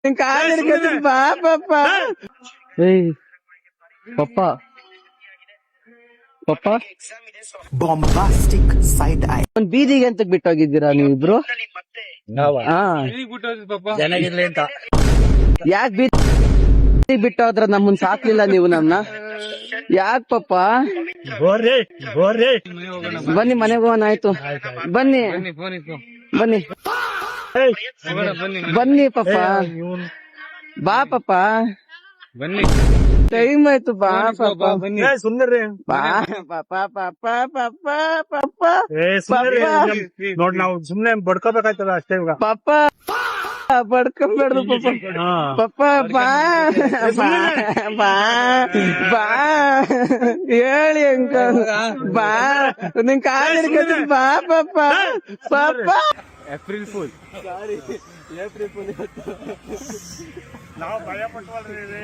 ನಿನ್ ಕಾಲ್ ಹಿಡ್ಕೊತೀನಿ ಬಾ ಪಪ್ಪ. ಏಯ್ ಪಪ್ಪ ಪಪ್ಪ ಬಾಂಬಾಸ್ಟಿಕ್ ಸೈಡ್ ಐ. ಒಂದ್ ಬೀದಿಗೆ ಅಂತ ಬಿಟ್ಟೋಗಿದ್ದೀರಾ ನೀವಿಬ್ರು? ಹಾ ಚೆನ್ನಾಗಿರ್ಲಿ ಅಂತ. ಯಾಕ್ ಬೀದಿ ಬಿಟ್ಟೋದ್ರ ನಮ್ಮನ್ ಸಾಕ್ಲಿಲ್ಲ ನೀವು ನಮ್ನ? ಯಾಕ್ ಪಪ್ಪ? ಬನ್ನಿ ಮನೆಗೆ ಹೋಗೋಣ. ಆಯ್ತು ಬನ್ನಿ ಬನ್ನಿ ಬನ್ನಿ ಪಪ್ಪ. ಬಾ ಪಪ್ಪ ಬನ್ನಿ ಟೈಮ್ ಆಯ್ತು. ಬಾ ಪಪ್ಪ ಬನ್ನಿ ಸುಂದರ್ರಿ. ಬಾ ಪಪ್ಪ ಪಪ್ಪ ಪಪ್ಪ ಪಪ್ಪ ನೋಡ್ ನಾವು ಸುಮ್ನೆ ಬಡ್ಕೋಬೇಕಾಯ್ತದ ಅಷ್ಟೇ ಇವಾಗ. ಪಪ್ಪ ಬಡ್ಕೊಂಬೇಡ್ದು ಪಪ್ಪ. ಪಪ್ಪ ಬಾ ಬಾ ಬಾ ಬಾ ಹೇಳಿ ಅಂಕಲ್. ಬಾ ನಿನ್ ಕಾಲ್ ಹಿಡ್ಕೊತೀನಿ ಬಾ ಪಪ್ಪ ಪಪ್ಪ. April fool. April fool. ನಾವು ಭಯ ಪಟ್ಟವಲ್ರಿ.